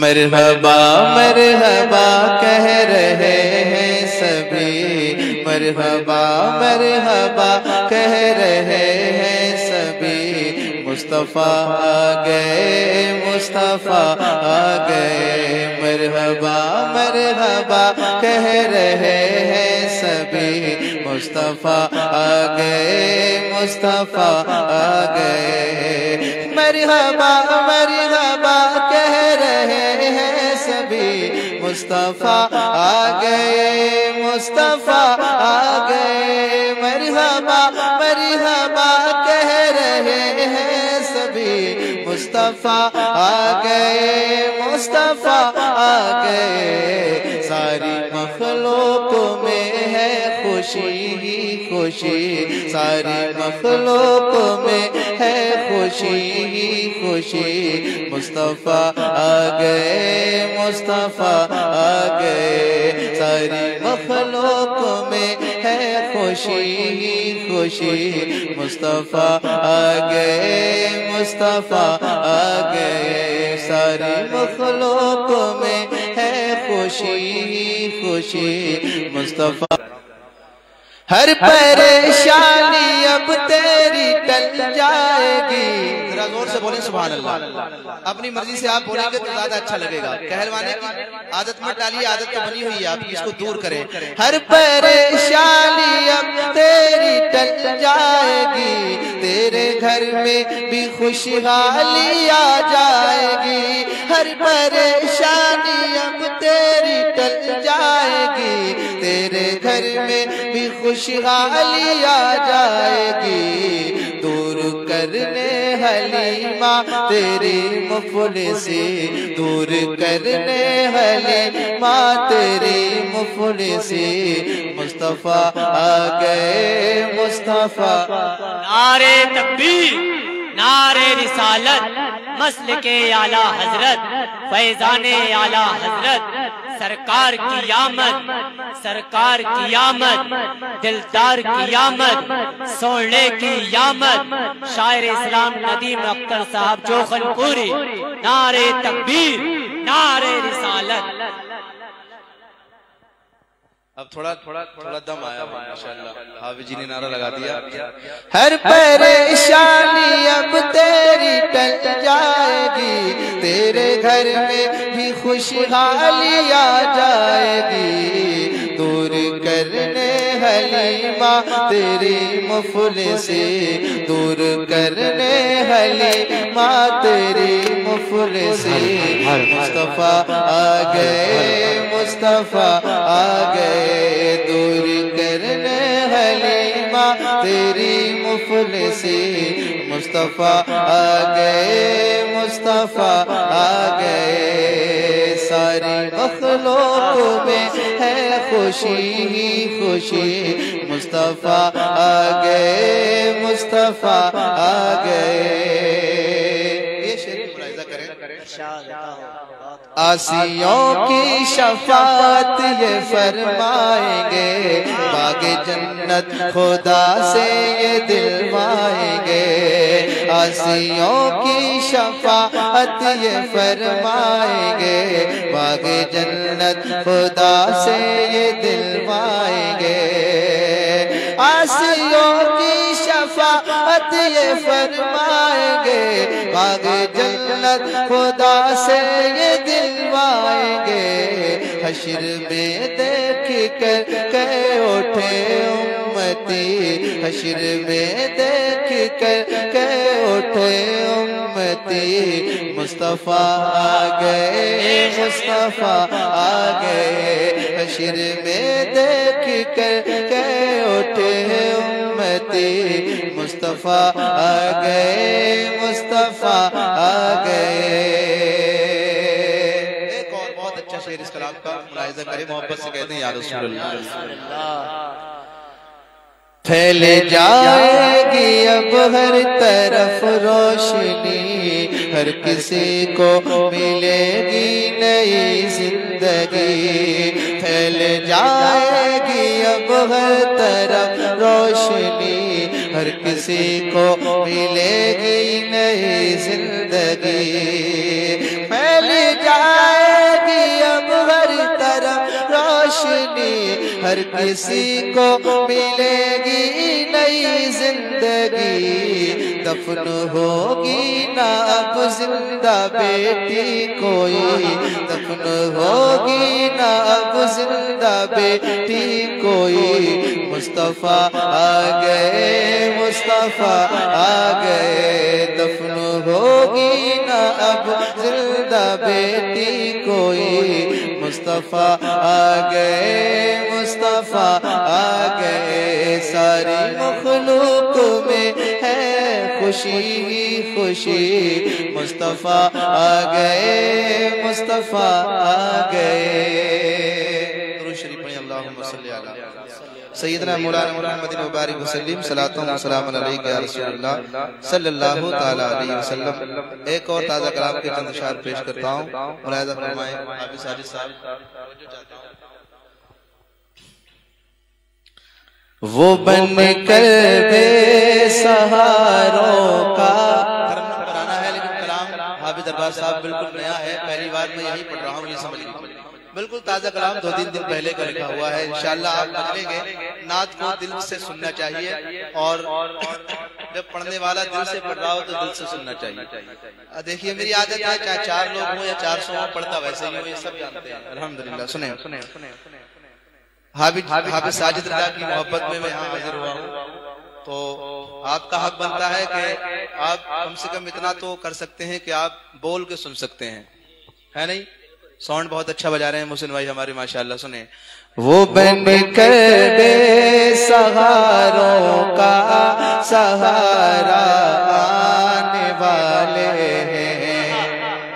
مرحبا مرحبا کہہ رہے ہیں سبھی، مرحبا مرحبا کہہ رہے ہیں سبھی، مصطفیٰ آ گئے مصطفیٰ آ گئے، مرحبا مرحبا کہہ رہے ہیں سبھی، مصطفیٰ آ گئے مصطفیٰ آ گئے، مرحبا مرحبا کہہ رہے ہیں سبھی، مصطفیٰ آ گئے مصطفیٰ آ گئے، مرحبا مرحبا کہہ رہے ہیں سبھی، مصطفیٰ آ گئے مصطفیٰ آ گئے، ساری مخلوق میں ہے خوشی ہی خوشی، ساری مخلوق میں ہے خوشی ہی خوشی، مصطفیٰ آ گئے مصطفیٰ آ گئے، ساری مخلوق میں ہے خوشی ہی خوشی، مصطفیٰ آ گئے مصطفیٰ آ گئے، ساری مخلوق میں ہے خوشی ہی خوشی، مصطفیٰ ہر پریشانی اب تیری ٹل جائے گی، ذرا زور سے بولیں سبحان اللہ، اپنی مرضی سے آپ بولیں گے تو زیادہ اچھا لگے گا، کہلوانے کی عادت مت ڈالیے، عادت تو بنی ہوئی ہے آپ کی، اس کو دور کریں، ہر پریشانی اب تیری ٹل جائے گی، تیرے گھر میں بھی خوشحالی آ جائے گی، ہر پریشانی اب تیری ٹل جائے گی، تیرے گھر میں بھی خوشحالی آ جائے گی، دور کرنے حلیمہ تیری مفلسی، دور کرنے حلیمہ تیری مفلسی، مصطفیٰ آ گئے مصطفیٰ، نعرے تکبیر، نعرے رسالت، مسلک اعلیٰ حضرت، فیضان اعلیٰ حضرت، سرکار کی آمد، سرکار کی آمد، دلدار کی آمد، سوڑے کی آمد، شاعر اسلام ندیم اختر صاحب جوخن پوری، نعرے تکبیر، نعرے رسالت۔ اب تھوڑا دم آیا ماشاءاللہ، حافظ جی نے نعرہ لگا دیا، ہر پریشانی اب تیری ٹل جائے گی، تیرے گھر میں بھی خوشحالی آ جائے گی، دور کرنے حلیمہ تیری مفلسی، دور کرنے حلیمہ تیری مفلسی، مصطفیٰ آ گئے مصطفیٰ آ گئے، دور کرنے حلیمہ تیری مفلسی، مصطفیٰ آ گئے مصطفیٰ آ گئے، ساری مخلوق میں ہے خوشی ہی خوشی، مصطفیٰ آ گئے مصطفیٰ آ گئے، یہ شعر ملاحظہ کریں، عاصیوں کی شفاعت یہ فرمائیں گے، باغ جنت خدا سے یہ دلوائیں گے، عاصیوں کی شفاعت یہ فرمائیں گے، باغ جنت خدا سے یہ دلوائیں گے، عاصیوں کی شفاعت یہ فرمائیں گے، باغ جنت خدا سے یہ دلوائیں گے، حشر میں دیکھ کر کہ اٹھے امتی، حشر میں دیکھ کر کہ اٹھے امتی، مصطفیٰ آ گئے مصطفیٰ آ گئے، حشر میں دیکھ کر کہ اٹھے امتی، مصطفیٰ آ گئے مصطفیٰ آ گئے۔ ایک اور بہت اچھا شعر اس کلام کا ملاحظہ کریں، محبت سے کہتے ہیں یا رسول اللہ، پھیل جائے گی اب ہر طرف روشنی، ہر کسی کو ملے گی نئی زندگی، پھیل جائے گی اب ہر طرف روشنی، ہر کسی کو ملے گی نئی زندگی، پھیل جائے گی اب ہر طرف روشنی، ہر کسی کو ملے گی نئی زندگی، دفن ہوگی نہ اب زندہ بیٹی کوئی، دفن ہوگی نہ اب زندہ بیٹی کوئی، مصطفیٰ آ گئے، مصطفیٰ آ گئے، دفن ہوگی نہ اب زندہ بیٹی کوئی، مصطفیٰ آ گئے، مصطفیٰ آ گئے، ساری مخلوق میں ہے خوشی ہی خوشی، مصطفیٰ آ گئے، مصطفیٰ آ گئے۔ درود شریف پڑھیں، اللہم صلی علی سیدنا مولانا محمد مبارک وسلم، صلاۃ و سلام علیک یا رسول اللہ صلی اللہ تعالی علیہ وسلم۔ ایک اور تازہ کلام کے چند اشعار پیش کرتا ہوں، ملاحظہ فرمائیں حافظ ساجد صاحب۔ وہ بن کر بے سہاروں کا، ترنم پرانا ہے لیکن کلام حافظ دربار صاحب بالکل نیا ہے، پہلی بار میں یہی پڑھ رہا ہوں، یہ سمجھ لیجیے۔ بالکل تازہ کلام 2-3 دن پہلے کا لکھا ہوا ہے، انشاءاللہ آپ مجلیں گے۔ نعت کو دل سے سننا چاہیے، اور جب پڑھنے والا دل سے پڑھ رہا ہو تو دل سے سننا چاہیے۔ دیکھیے میری عادت ہے، چاہے 4 لوگ ہوں یا 400 ہوں، پڑھتا ویسے ہی ہوں، یہ سب جانتے ہیں الحمدللہ۔ سنیں حافظ ساجد رضا کی محبت میں یہاں حاضر ہوا ہوں، تو آپ کا حق بنتا ہے کہ آپ کم سے کم اتنا تو کر سکتے ہیں کہ آپ بول کے سن سکتے ہیں، ہے نہیں؟ ساؤنڈ بہت اچھا بجا رہے ہیں محسن بھائی ہمارے، ماشاءاللہ۔ سنیں وہ بن کر بے سہاروں کا سہارا آنے والے ہیں،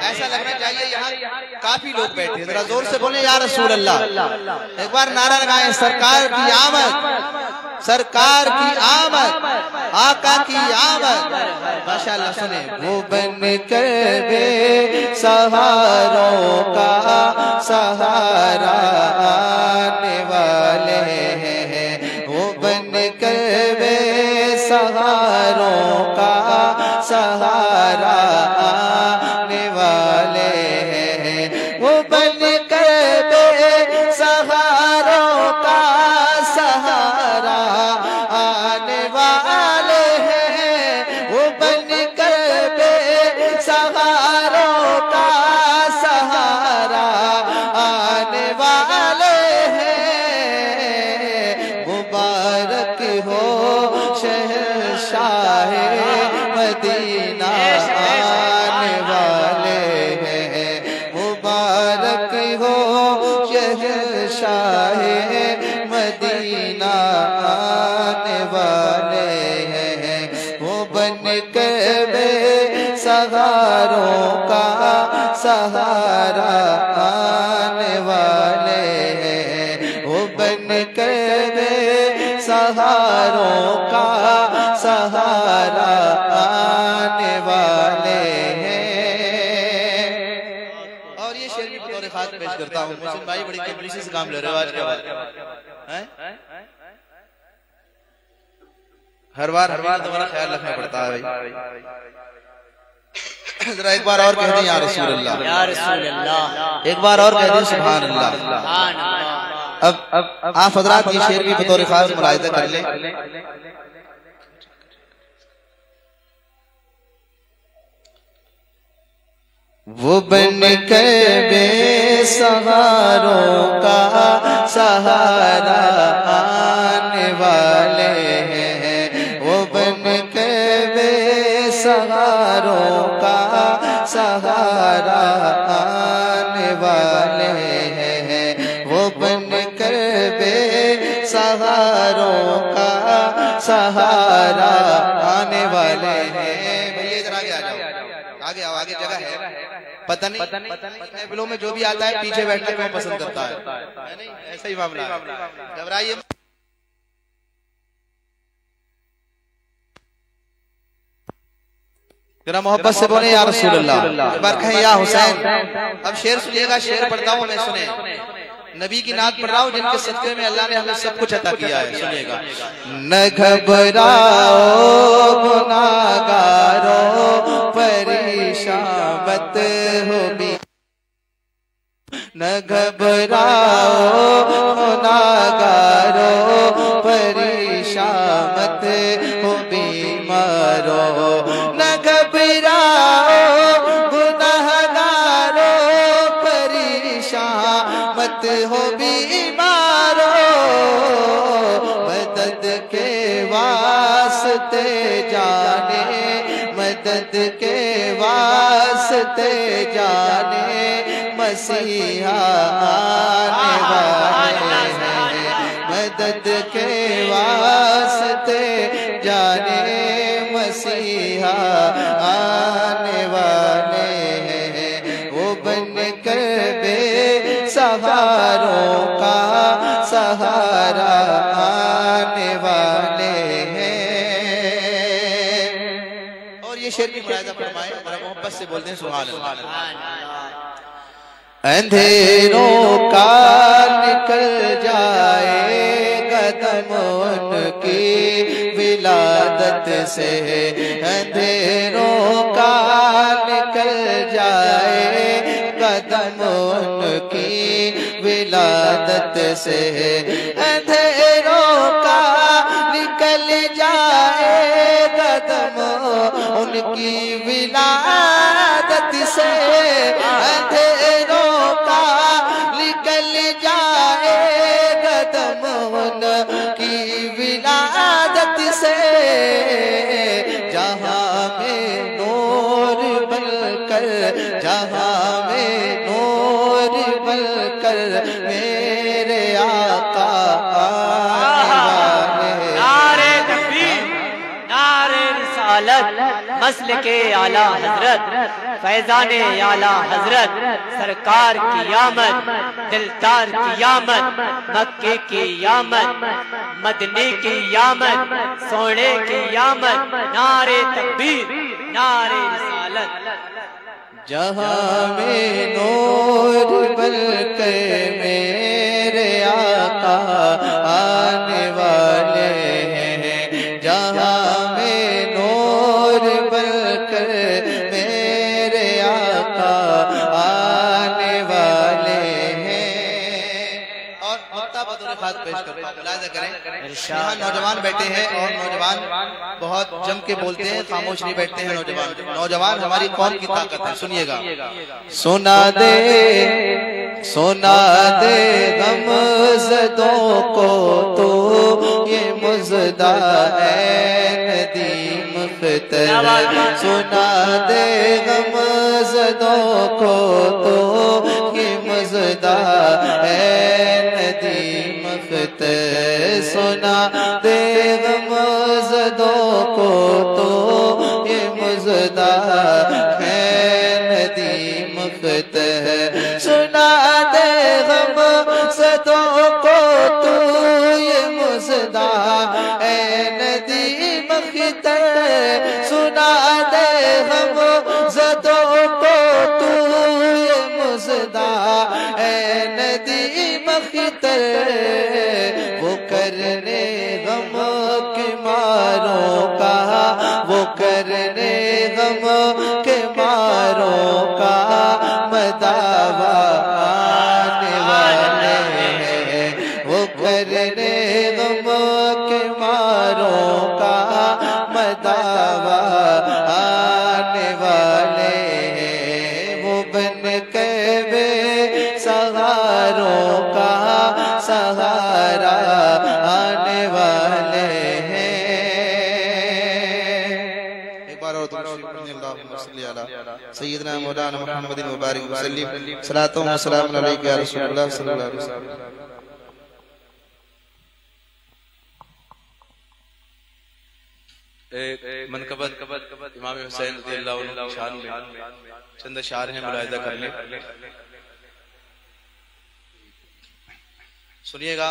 ایسا لگنا چاہیے یہاں کافی لوگ بیٹھے ہیں، ذرا زور سے بولیں یا رسول اللہ، ایک بار نعرہ لگائیں، سرکار کی آمد، سرکار کی آمد، آقا کی آمد، ماشاءاللہ۔ سنیں وہ بن کر بے سہاروں کا سہارا آنے والے ہیں، وہ بن کر بے سہاروں کا سہارا آنے والے ہیں، وہ بن کر بے سہاروں کا سہارا آنے والے ہیں، وہ بن کر بے سہاروں کا سہارا آنے والے ہیں، مبارک ہو شہنشاہ مدینہ آنے والے ہیں، مبارک ہو شہنشاہ مدینہ آنے والے ہیں، وہ بن کر بے سہاروں کا سہارا آنے والے ہیں، وہ بن کر بے سہاروں کا سہارا آنے والے ہیں۔ اور یہ شعر بھی بطور خاص پیش کرتا ہوں، محسن بھائی بڑی کیپریسی سے کام لے رہے ہو آج کے بعد، ہر بار تمہارا خیال رکھنا پڑتا ہے بھائی۔ ذرا ایک بار اور کہہ دیں یا رسول اللہ، یا رسول اللہ، ایک بار اور کہہ دیں سبحان اللہ۔ اب آپ حضرات یہ شعر بھی بطور خاص ملاحظہ کر لیں۔ وہ بن کر بے سہاروں کا سہارا آنے والے ہیں، وہ بن کر بے سہاروں کا سہارا آنے والے ہیں، وہ بن کر بے سہاروں کا سہارا آنے والے ہیں۔ بھئی ادھر آگے آ جاؤ، آگے آؤ، آگے جگہ ہے۔ پتہ نہیں محفلوں میں جو بھی آتا ہے پیچھے بیٹھنا کیوں پسند کرتا ہے نہیں؟ ایسا ہی معاملہ ہے، گھبرائیے۔ ذرا محبت سے بولیں یا رسول اللہ، ایک بار کہیں یا حسین۔ اب شعر سنیے گا، شعر پڑھتا ہوں میں، سنیں۔ نبی کی نعت پڑھ رہا ہوں جن کے صدقے میں اللہ نے ہمیں سب کچھ عطا کیا ہے، سنیے گا۔ نہ گھبراؤ گناہگاروں پریشان مت ہو بھی نہ گھبراؤ گناہگارو پریشان مت ہو بیمارو نہ گھبراؤ گناہگارو پریشان مت ہو بیمارو مدد کے واسطے جانے مدد کے واسطے جانے مسیحا آنے والے ہیں مدد کے واسطے جانے مسیحا آنے والے ہیں وہ بن کر بے سہاروں کا سہارا آنے والے ہیں۔ اور یہ شعر کی ملاحظہ فرمائے بڑا محبت سے بولتے ہیں سبحان اللہ۔ اندھیروں کا نکل جائے قدم ان کی ولادت سے اندھیروں کا نکل جائے قدم ان کی ولادت سے اندھیروں کا نکل جائے قدم ان کی ولادت سے اندھیروں کا نکل جائے قدم ان کی ولادت سے جہاں میں نور بل کر جہاں میں نور بل کر میرے آقا مسلک اعلیٰ حضرت فیضان اعلیٰ حضرت سرکار کی آمد دلدار کی آمد مکے کی آمد مدنی کی آمد سونے کی آمد نعرے تکبیر نعرے رسالت جہاں میں نور بل کر میرے آقا آنے والے ہیں جہاں میں نور بل کر میرے آقا آنے والے ہیں۔ اور مقطع بطور خاص پیش کرتا ہوں ملاحظہ کریں یہاں نوجوان بیٹھے ہیں اور نوجوان بہت جم کے بولتے ہیں خاموش نہیں بیٹھتے ہیں نوجوان ہماری قوم کی طاقت ہے سنیے گا سنا دے غم زدوں کو تو یہ مزدہ ہے ندیم فطر سنا دے غم زدوں کو تو یہ مزدہ ہے ندیم فطر سنا دے غم زدوں کو تو یہ مزدہ ہے ندیم فطر سنا دے غم زدوں کو تو یہ مزدہ ہے ندیم فطر سنا دے غم زدوں کو تو یہ مزدہ ہے ندیم فطر وہ کرنے غم کے ماروں کا وہ کرنے غم کے ماروں کا مداوا آنے والے ہیں وہ کرنے غم کے ماروں کا مداوا آنے والے ہیں وہ بن کے بے سہاروں کا سہارا آنے والے ہیں۔ ایک بار اور اللہم صلی علی سیدنا مولانا محمد مبارک وسلم صلاۃ و سلام علیک یا رسول اللہ صلی اللہ علیہ وسلم۔ ایک منقبت امام حسین رضی اللہ عنہ کی شان میں چند اشعار ہیں ملاحظہ کر لیں سنیے گا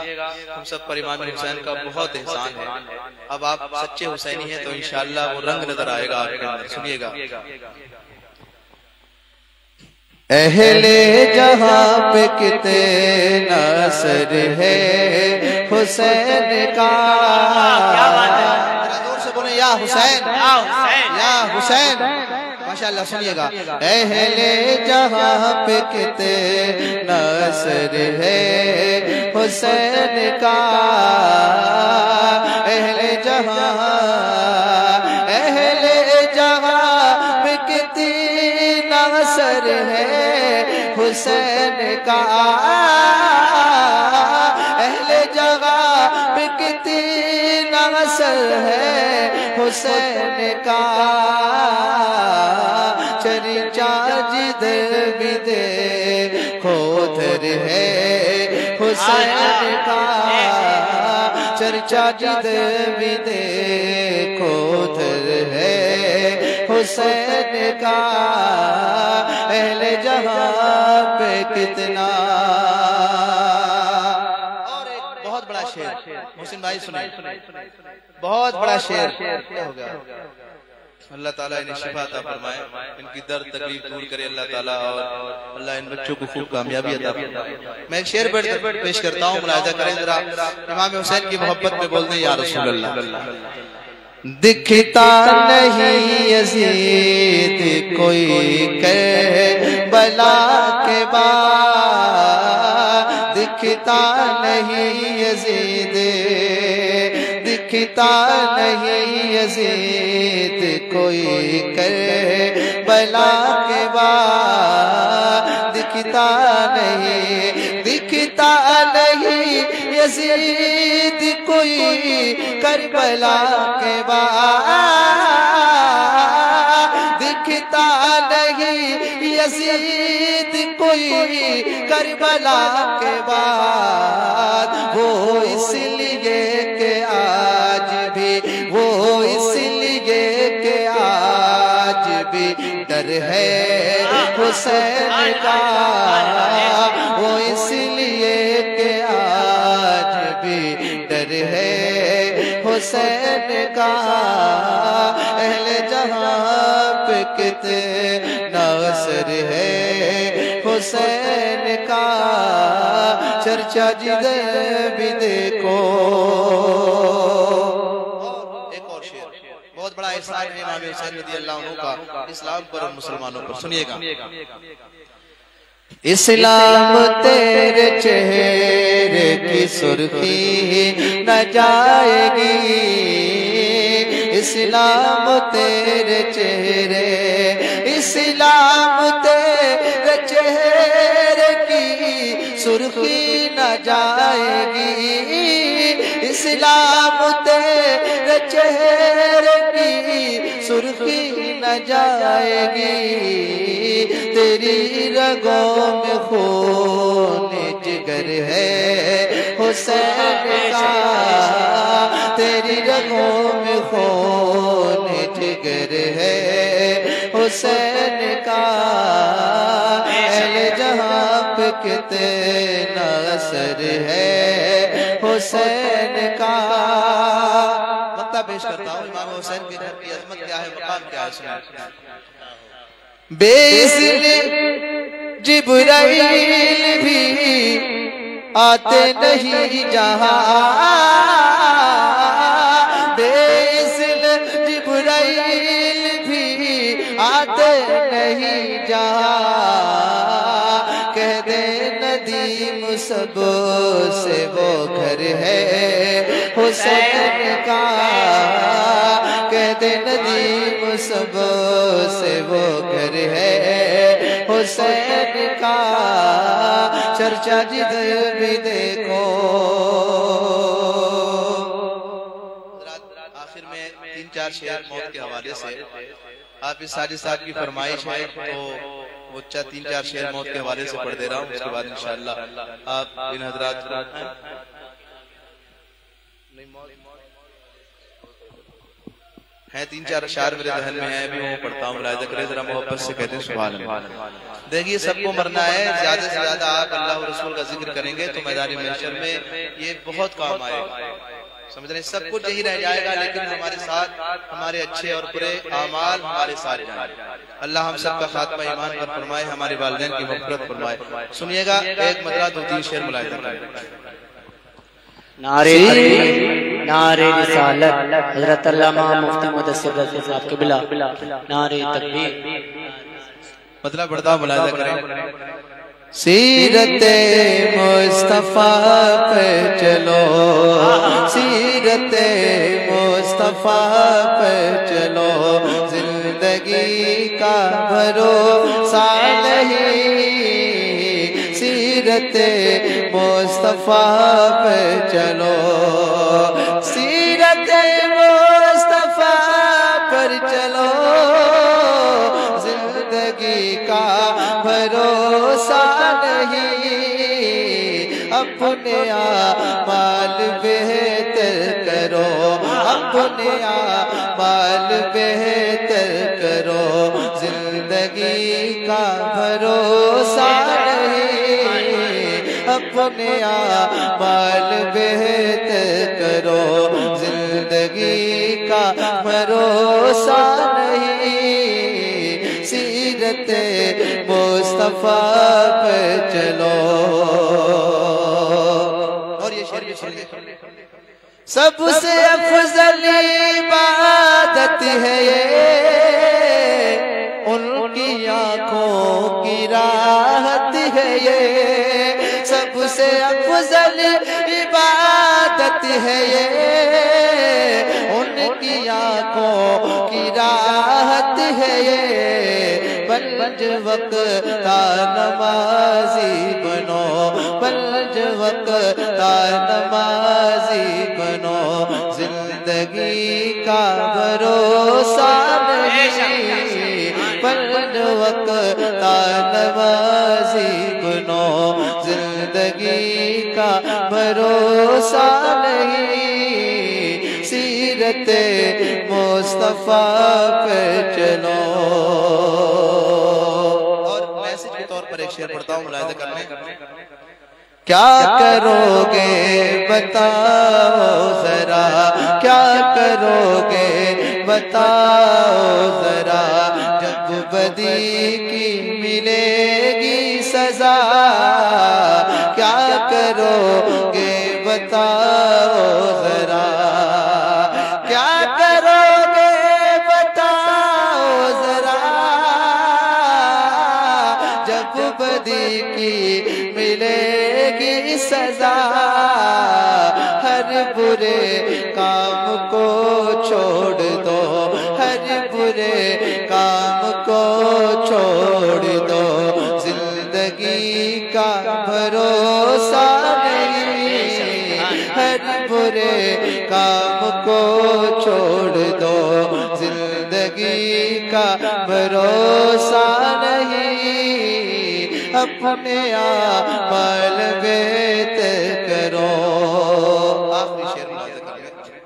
ہم سب پر امام حسین کا بہت احسان ہے اب آپ سچے حسینی ہیں تو انشاءاللہ وہ رنگ نظر آئے گا آپ کے اندر سنیے گا اہل جہاں پہ کتے ناصر ہے حسین کا زور سے بولیں یا حسین یا حسین ماشاءاللہ سنیے گا اہل جہاں پہ کتنا اثر ہے حسین کا اہل جہاں پہ کتنا اثر ہے حسین کا اہل جگہ پہ کتنا اثر ہے حسین کا چرچا جدھر بھی دیکھو ادھر ہے حسین کا چرچا جدھر بھی دیکھو ادھر ہے حسین کا اہل جہاں پہ کتنا اور ایک بہت بڑا شعر محسن بھائی سنیں بہت بڑا شعر کیا ہو گیا اللہ تعالیٰ انہیں شفا عطا فرمائے ان کی درد تکلیف دور کرے اللہ تعالیٰ اور اللہ ان بچوں کو خوب کامیابی عطا فرمائے میں ایک شعر پیش کرتا ہوں ملاحظہ کریں ذرا امام حسین کی محبت میں بولتے ہیں یا رسول اللہ دکھتا نہیں یزید کوئی کربلا کے بعد دکھتا نہیں یزید دکھتا نہیں یزید کوئی کربلا کے بعد دکھتا نہیں یزید کوئی کربلا کے بعد دکھتا نہیں یزید کوئی کربلا کے بعد وہ اس لیے کہ آج بھی وہ اس لیے کہ آج بھی ڈر ہے حسین کا وہ اس لیے کہ آج بھی ڈر ہے حسین کا اہل جہاں پہ کتنا اثر ہے حسین کا چرچا جدھر بھی دیکھو ایک اور شعر بہت بڑا احسان ہے امام حسین رضی اللہ عنہ کا اسلام پر اور مسلمانوں پر سنیے گا اسلام تیرے چہرے کی سرخی نہ جائے گی اسلام تیرے چہرے اسلام تیرے چہرے کی سرخی نہ جائے گی اسلام تیرے چہرے کی سرخی نہ جائے گی تیری رگوں میں خون جگر ہے حسین کا تیری رگوں میں خون جگر ہے حسین کا اہل جہاں پہ کتنا اثر ہے حسین کا مقطع پیش کرتا ہوں امام حسین کے گھر کی عظمت کیا ہے مقام کیا ہے سنیں بے اذن جبرائیل بھی آتے نہیں جہاں بے اذن جبرائیل بھی آتے نہیں جہاں کہہ دے ندیم سب سے وہ گھر ہے حسین کا کہہ دے ندیم سب سے وہ گھر ہے حسین کا چرچا جدھر بھی دیکھو آخر میں 3-4 شعر موت کے حوالے سے آپ اس ساجد صاحب کی فرمائش ہے تو وہ 3-4 شعر موت کے حوالے سے پڑھ دے رہا ہوں اس کے بعد انشاءاللہ آپ ان حضرات ہیں 3-4 اشعار میرے ذہن میں ہیں بھی وہ پڑھتا ہوں ملاحظہ کرے ذرا محبت سے کہتے ہیں سبحان اللہ دیکھیے سب کو مرنا ہے زیادہ سے زیادہ آپ اللہ و رسول کا ذکر کریں گے تو میدان محشر میں یہ بہت کام آئے گا سمجھ رہے ہیں سب کچھ یہی رہ جائے گا لیکن ہمارے ساتھ ہمارے اچھے اور برے اعمال ہمارے ساتھ جائیں اللہ ہم سب کا خاتمہ ایمان پر فرمائے ہمارے والدین کی مغفرت فرمائے سنیے گا ایک مرتبہ 2-3 شعر ملاحظہ کریں نعرہ رسالت حضرت علامہ مفتی مدثر رضوی صاحب کے بلا نعرہ تکبیر مطلب پڑھتا ہوں ملاحظہ کریں سیرت مصطفیٰ پہ چلو سیرت مصطفیٰ پہ چلو زندگی کا بھروسہ نہیں سیرت مصطفیٰ پہ چلو سیرت مصطفیٰ پر چلو زندگی کا بھروسہ نہیں اپنے اعمال بہتر کرو اپنے اعمال بہتر کرو زندگی کا بھروسہ نہیں اپنے اعمال بہتر کرو زندگی کا بھروسہ نہیں سیرت مصطفیٰ پہ چلو اور یہ شعر بھی سن لیں سب سے افضل عبادت ہے یہ ان کی آنکھوں کی راحت ہے یہ سب سے افضل عبادت ہے یہ ان کی آنکھوں کی راحت ہے یہ پنج وقت نمازی بنو پنج وقت نمازی بنو زندگی کا بھروسہ نہیں پنج وقت نمازی بنو زندگی کا بھروسہ نہیں سیرت مصطفیٰ پہ چلو ایک شعر پڑھتا ہوں ملاحظہ کرنے کیا کرو گے بتاؤ ذرا کیا کرو گے بتاؤ ذرا جب بدی کی ملے گی سزا کیا کرو گے بتاؤ ذرا کیا کرو گے بتاؤ ذرا جب بدی کی ملے گی سزا ہر برے کام کو چھوڑ دو ہر برے کام کو چھوڑ دو زندگی کا بھروسہ نہیں ہر برے کام کو چھوڑ دو زندگی کا بھروسہ نہیں اپنے اعمال بہتر کرو آخری شعر ملاحظہ کریں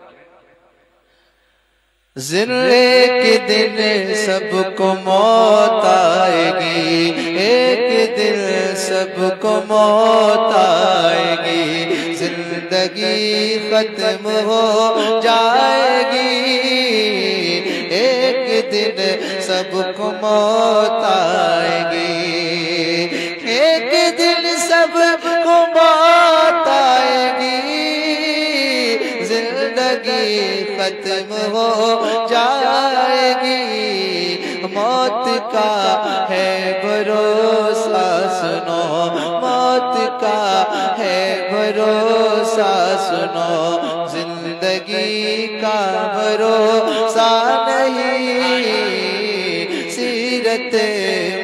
ایک دن سب کو موت آئے گی ایک دن سب کو موت آئے گی زندگی ختم ہو جائے گی ایک دن سب کو موت آئے گی ایک دن سب کو موت آئے گی زندگی ختم ہو جائے گی موت کا ہے بھروسہ سنو موت کا ہے بھروسہ سنو زندگی کا بھروسہ نہیں سیرت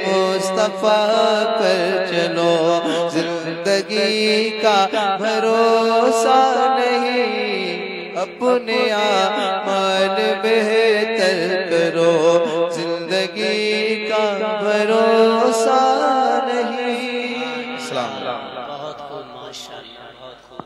مصطفیٰ پر چلو زندگی کا بھروسہ نہیں اپنے اعمال بہتر کرو زندگی کا بھروسہ نہیں السلام علیکم بہت خوب ماشاءاللہ بہت خوب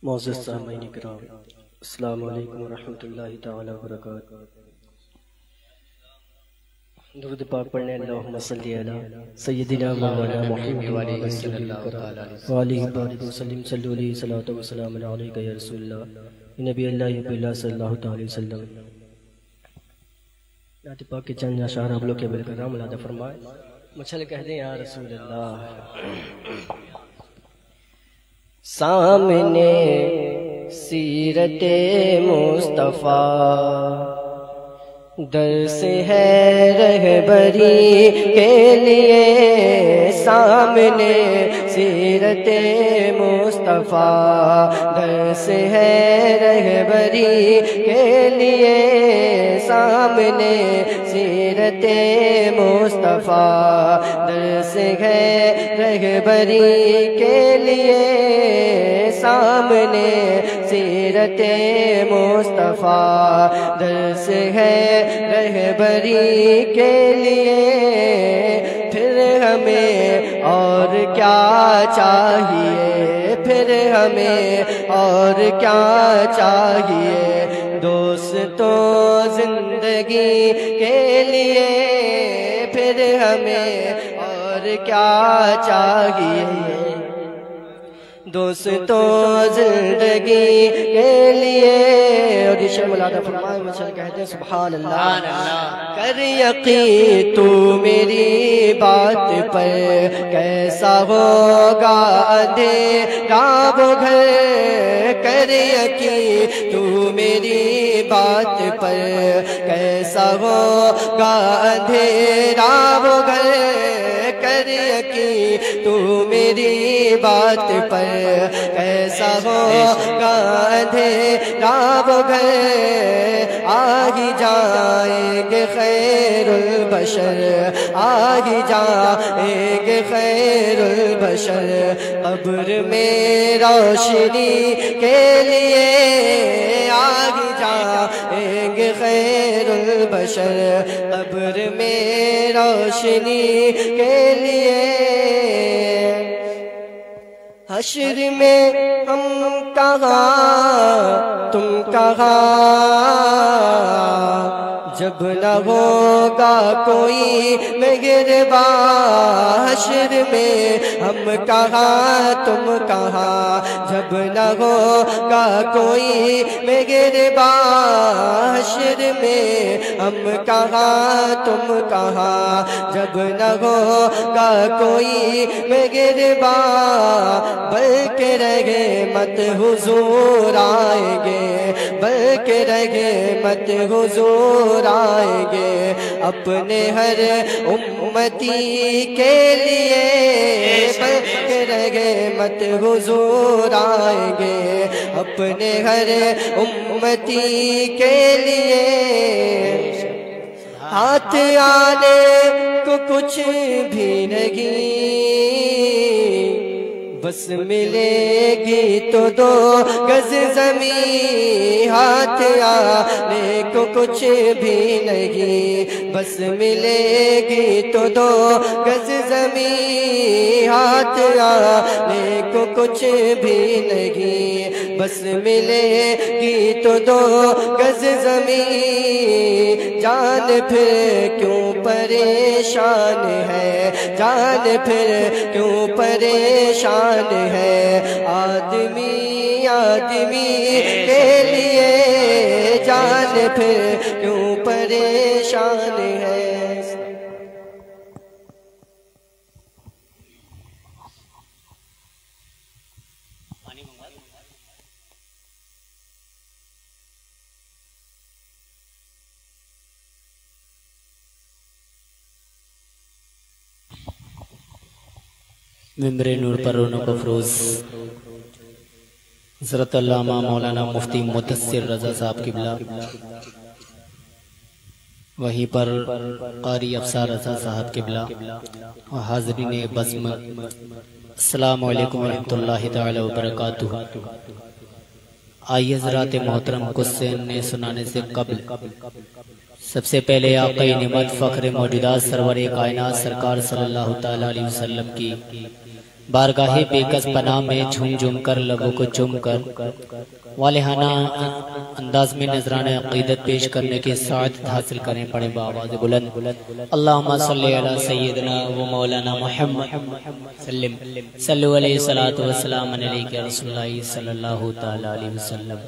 معزز سامعین کرام السلام علیکم ورحمۃ اللہ تعالی وبرکاتہ درود پاک پڑھنے اللہم صلی علی سیدنا مولانا محمد وآلہ وسلم صلی علیہ صلاۃ وسلام علیک یا رسول اللہ نبی اللہ حبیب اللہ صلی اللہ علیہ وسلم۔ نعت پاک کے چند اشعار آپ لوگ کے بالکرام ملادہ فرمائے، مچھل کہہ دیں یا رسول اللہ۔ سامنے سیرت مصطفیٰ درس ہے رہبری کے لیے، سامنے سیرت مصطفیٰ درس ہے رہبری کے لیے، سامنے سیرت مصطفیٰ درس ہے رہبری کے لیے، سامنے سیرت مصطفیٰ درس ہے رہبری کے لیے۔ پھر ہمیں اور کیا چاہیے، پھر ہمیں اور کیا چاہیے، دوستوں زندگی کے لیے، پھر ہمیں اور کیا چاہیے، دوستوں زندگی کے لیے۔ اور یہ شعر ملادہ فرمائے، مچھل کہتے ہیں سبحان اللہ۔ کر یقین تو میری بات پر، کیسا ہوگا اندھیرا وہ گھر، کر یقین تو میری بات پر، کیسا ہوگا اندھیرا وہ گھر، کر یقین تو میری بات پر، کیسا ہوگا اندھیرا وہ گھر، آ ہی جائیں گے خیر البشر، آ ہی جائیں گے خیر البشر، قبر میں روشنی کے لیے، آ ہی جائیں گے خیر البشر، قبر میں روشنی کے لیے۔ حشر میں ہم کہاں تم کہاں، جب نہ ہوگا کوئی مہربان، حشر میں ہم کہاں تم کہاں، جب نہ ہوگا کوئی مہربان، حشر میں ہم کہاں تم کہاں، جب نہ ہوگا کوئی مہربان، بلکہ رحمت حضور آئیں گے، بلکہ رحمت حضور آئیں گے، اپنے ہر امتی کے لیے، بلکہ رحمت حضور آئیں گے، اپنے ہر امتی کے لیے۔ ہاتھ آنے کو کچھ بھی نہیں، بس ملے گی تو دو گز زمین، ہاتھ آنے کو کچھ بھی نہیں، بس ملے گی تو دو گز زمین، ہاتھ آنے کو کچھ بھی نہیں، بس ملے گی تو دو گز زمین۔ جان پھر کیوں پریشان ہے، جان پھر کیوں پریشان ہے، آدمی آدمی کے لیے، جان پھر کیوں پریشان ہے۔ ممبر نور پر رونق افروز حضرت علامہ مولانا مفتی مدثر رضا صاحب قبلہ، وہیں پر قاری افسار رضا صاحب قبلہ و حاضرین بزم، السلام علیکم ورحمۃ اللہ تعالی وبرکاتہ۔ آئیے حضرات محترم قصے نے سنانے سے قبل سب سے پہلے آقا نعمت فخر موجودات سرور کائنات سرکار صلی اللہ تعالی علیہ وسلم کی بارگاہ بے کس پناہ میں جھوم جھوم کر لبوں کو چوم کر والہانہ انداز میں نذرانہ عقیدت پیش کرنے کی سعادت حاصل کریں. پڑھیں بآواز بلند. اللہم صلی علی سیدنا و مولانا محمد سلم صلو علیہ الصلوۃ والسلام علیک یا رسول اللہ صلی اللہ تعالی علیہ وسلم.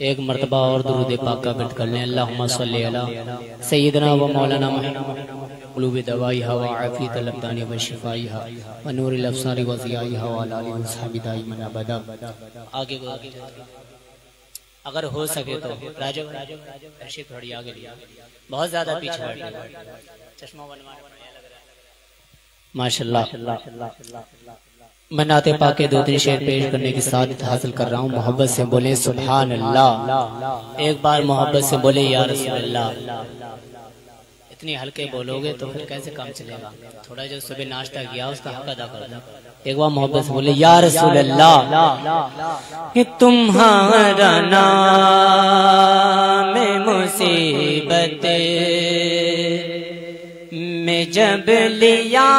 ایک مرتبہ اور درود پاک کا ورد کر لیں. اللہم صلی علی سیدنا و مولانا محمد قلوب دوائیہا و عافیت الابدان و شفائیہا و نور الابصار و ضیائیہا و علی آلہ و صحبہ دائما ابدا. آگے اگر ہو سکے تو راجو ارشد تھوڑی آگے لیا، بہت زیادہ پیچھے ہٹ گیا، چشمہ بنوانے ماشاءاللہ. میں نعت پاک کے 2-3 شعر پیش کرنے کی سعادت حاصل کر رہا ہوں. محبت سے بولیں سبحان اللہ. ایک بار محبت سے بولیں یا رسول اللہ. اتنی ہلکے بولو گے تو پھر کیسے کام چلے گا؟ تھوڑا جو صبح ناشتہ کیا اس کا حق ادا کر دیں. ایک بار محبت سے بولیں یا رسول اللہ. کہ تمہارا نام مصیبت میں جب لیا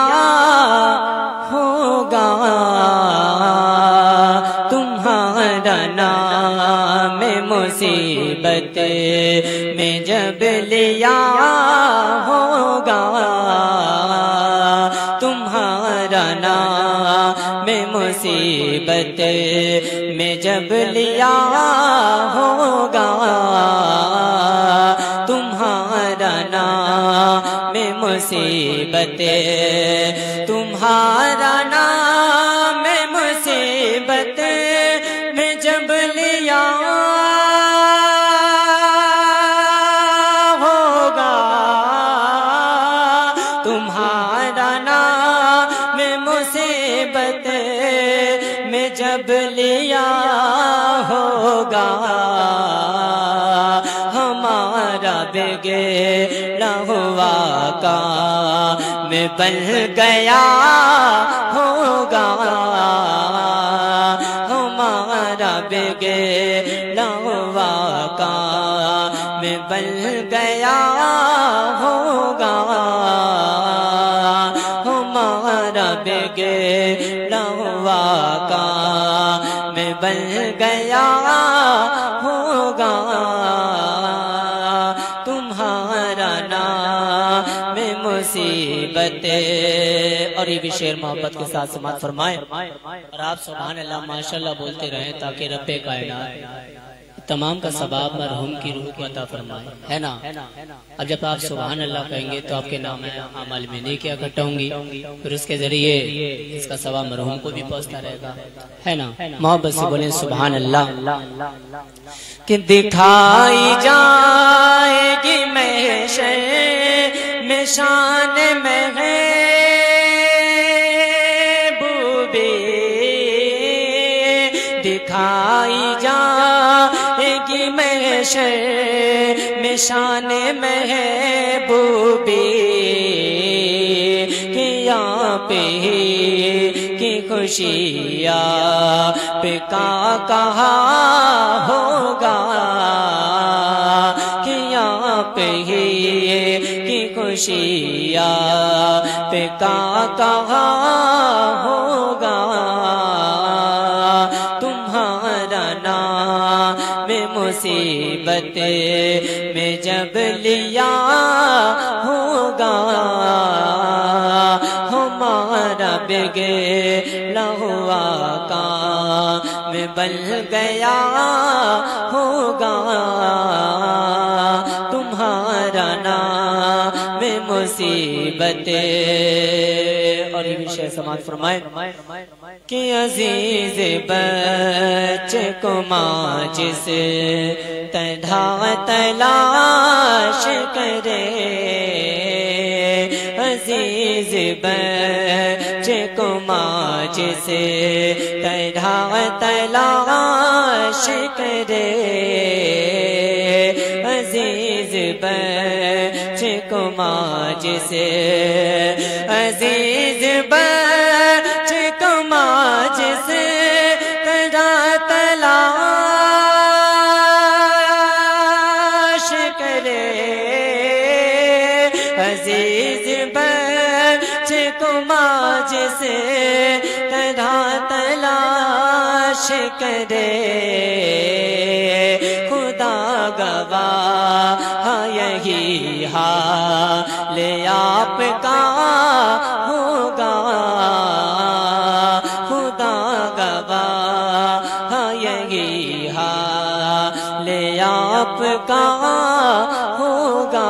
ہوگا، تمہارا نام مصیبت میں جب لیا ہوگا، تمہارا نام مصیبت میں جب لیا ہوگا، تمہارا نام مصیبت، تمہارا نام مصیبت میں جب لیا ہوگا، تمہارا نام مصیبت میں جب لیا ہوگا، ہمارا بگڑا ہوا کام بن گیا ہوگا، ہمارا بگڑا ہوا کام بن گیا ہوگا، ہمارا بگڑا ہوا کام بن گیا ہوگا، تمہارا نام مصیبت. اور یہ بھی شعر محبت کے ساتھ سماعت فرمائیں اور آپ سبحان اللہ ماشاءاللہ بولتے رہیں تاکہ رب کائنات تمام کا ثواب مرحوم کی روح کو عطا فرمائے، ہے نا. اب جب آپ سبحان اللہ کہیں گے تو آپ کے نام اعمال میں نیکیاں اکٹھا ہوں گی، پھر اس کے ذریعے اس کا ثواب مرحوم کو بھی پہنچتا رہے گا، ہے نا. محبت سے بولیں سبحان اللہ. کہ دکھائی جائے گی محشر میں شان محبوبی، دکھائی جائے گی محشر میں شان محبوبی، کہ یہاں پہ کی خوشیاں پہ کہا ہوگا، کہ یہاں پہ کی خوشیاں پہ کہا ہوگا، تمہارا نام مصیبت میں جب لیا ہوگا، ہمارا بگڑا ہوا کام بن گیا ہوگا، تمہارا نام مصیبت. اور یہ بھی شعر سماعت فرمائے کہ عزیز بچے کو ماں جس طرح تلاش کرے، عزیز بچے کو ماں جس طرح تلاش کرے، عزیز بچے کو ماں جس، عزیز بچے کو ماں جس طرح تلاش کرے، عزیز بچے کو ماں جس طرح تلاش کرے خدا گواہ یہی حال آپ کا ہوگا خدا گواہ یہی حال آپ کا ہوگا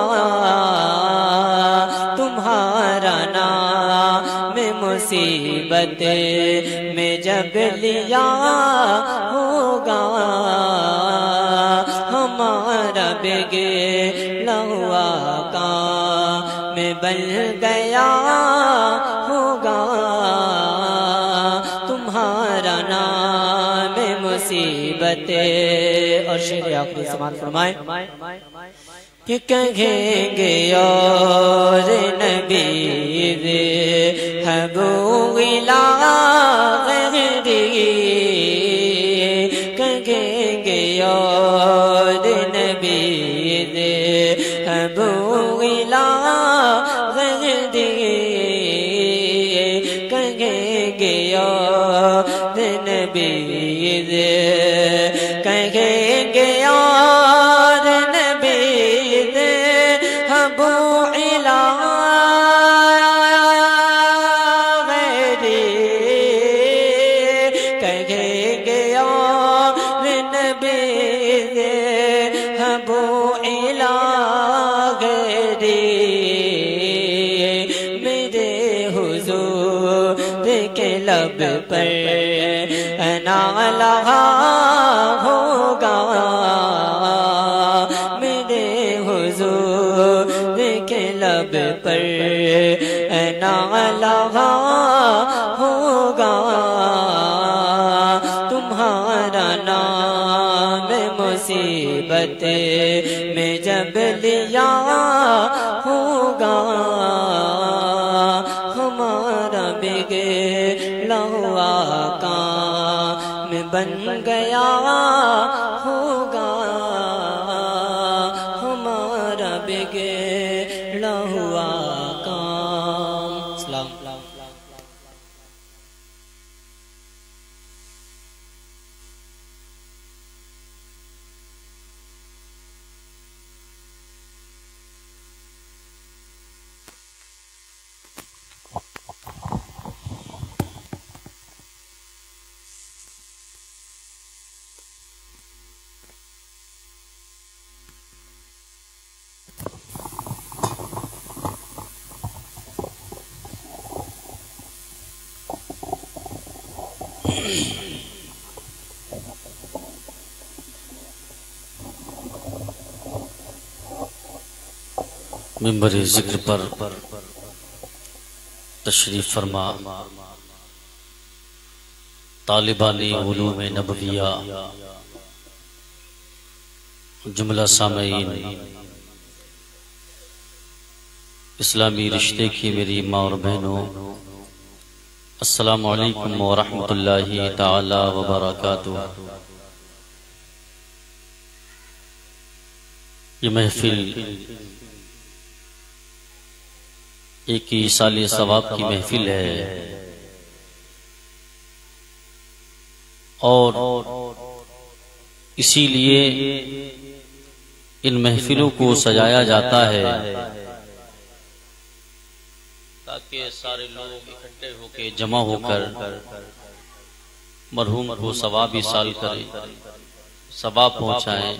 تمہارا نام مصیبت میں جب لیا ہوگا ہمارا بگڑا ہوا کام بن گیا ہوگا تمہارا نام مصیبت اور شعر آخری سماعت فرمائیں کہ کہیں گے اور نبی حبو الا غیری کہیں گے اور نبی حبو الا غیری کہیں گے اور نبی کہیں گے اور نبی حبو الا غیری کہیں گے اور نبی حبو الا غیری میرے حضور کے لب پر انا لہا ہوگا میرے حضور کے لب پر انا لہا ہوگا تمہارا نام مصیبت میں جب لیا ہوگا ہمارا بگڑا ہوا کام بن گیا ہوگا ہمارا بگڑا ہوا کام سلام منبر ذکر پر تشریف فرما طالبان علوم نبویہ جملہ سامعین اسلامی رشتے کی میری ماں اور بہنوں السلام علیکم ورحمۃ اللہ تعالی وبرکاتہ یہ محفل ایک ہی سال ثواب کی محفل ہے اور اسی لیے ان محفلوں کو سجایا جاتا ہے تاکہ سارے لوگ اکٹھے ہو کے جمع ہو کر مرحوم کو ثواب ایصال کریں ثواب پہنچائیں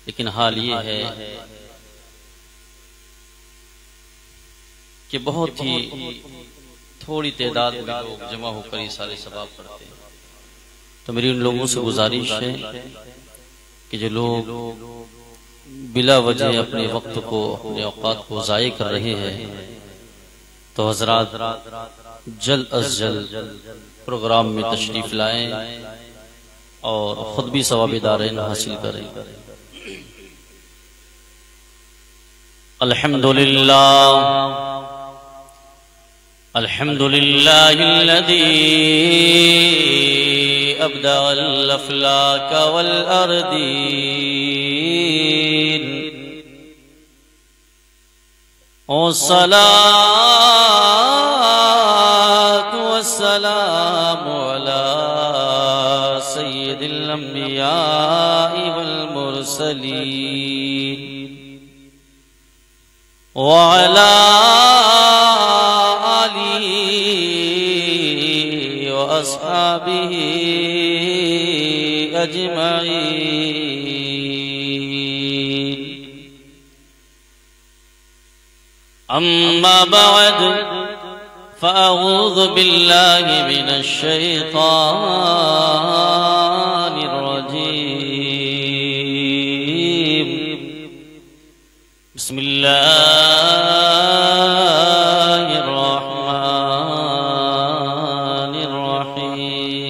لیکن حال یہ ہے کہ بہت ہی تھوڑی تعداد میں لوگ جمع ہو کر یہ سارے ثواب کرتے ہیں تو میری ان لوگوں سے گزارش ہے کہ جو لوگ بلا وجہ اپنے وقت کو اپنے اوقات کو ضائع کر رہے ہیں تو حضرات جلد از جلد پروگرام میں تشریف لائیں اور خود بھی ثواب دارین حاصل کریں. الحمدللہ الذی ابدع الافلاک والارضین والصلاة والسلام علی الأنبياء والمرسلين وعلى آله وأصحابه أجمعين. أما بعد فأعوذ بالله من الشيطان الرجيم. بسم الله الرحمن الرحيم.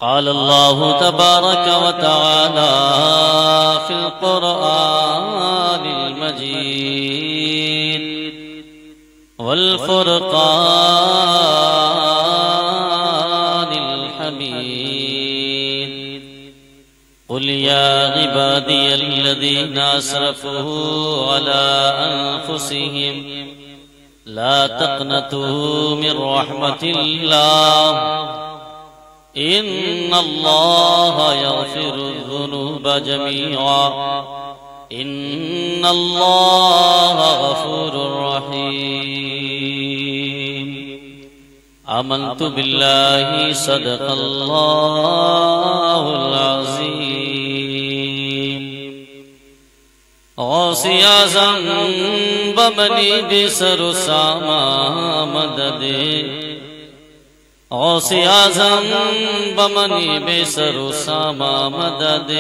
قال الله تبارك وتعالى في القرآن المجيد والفرقان الحميد. قل يا عبادي الذين أسرفوا على أنفسهم لا تقنطوا من رحمة الله إن الله يغفر الذنوب جميعا إن الله غفور رحيم. آمنت بالله صدق الله العظيم. غوث اعظم بمنی بسر ساما مدد غوث اعظم بمنی بسر ساما مدد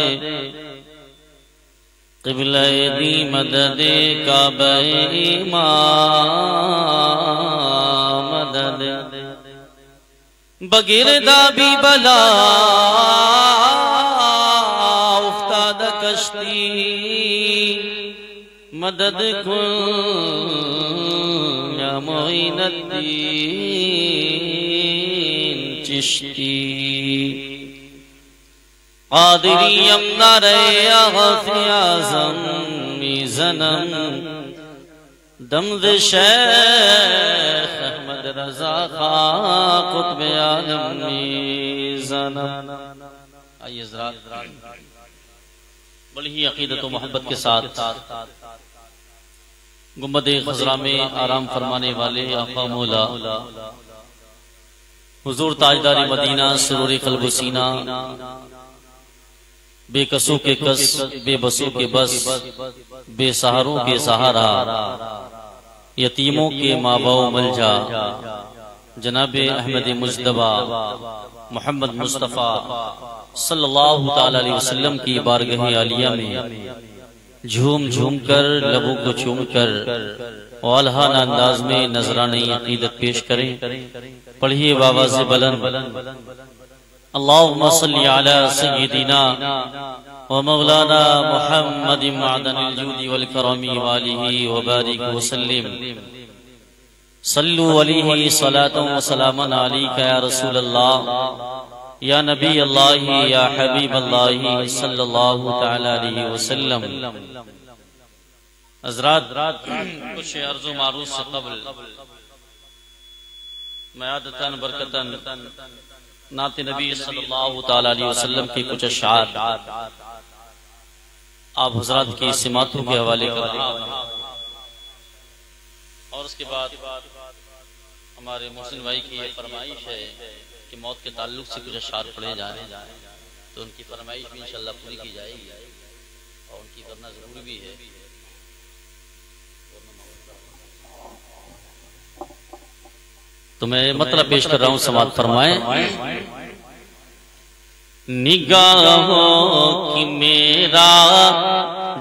قبلہ دی مدد کعبہ امام مدد بگردہ بھی بلا افتاد کشتی مدد کن یا معین الدین چشتی. قادری امنار یا غوث اعظم میزنم دمد شیخ احمد رضا خان قطب عالم میزنم. آئیے حضرات بڑی ہی عقیدت و محبت کے ساتھ گنبد خضرا میں آرام فرمانے والے آقا مولا حضور تاجدار مدینہ سرور قلب و سینہ بے کسوں کے کس بے بسوں کے بس بے سہاروں کے سہارا یتیموں کے مابع و ملجا جناب احمد مجتبی محمد مصطفیٰ صلی اللہ تعالی علیہ وسلم کی بارگاہ عالیہ میں جھوم جھوم کر لبوں کو چوم کر والہانہ انداز میں نذرانہ عقیدت پیش کریں. پڑھیے بآواز بلند اللہم صلی علی سیدنا و مولانا محمد معدن الجود والکرم والہ وبارک وسلم. صلو علیہ صلاۃ و سلام علیک یا رسول اللہ یا نبی اللہ یا حبیب اللہ صلی اللہ تعالی علیہ وسلم. حضرات کچھ عرض و معروض سے قبل میادتاً برکتاً نعت نبی صلی اللہ تعالی علیہ وسلم کی کچھ اشعار آپ حضرات کی سماعتوں کے حوالے کر رہا ہوں اور اس کے بعد ہمارے محسن بھائی کی یہ فرمائش ہے کہ موت کے تعلق سے کچھ اشعار پڑھے جا رہے ہیں تو ان کی فرمائش بھی انشاءاللہ پوری کی جائے گی اور ان کی کرنا ضروری بھی ہے. تو میں مطلب پیش کر رہا ہوں سماعت فرمائیں. نگاہوں کی میرا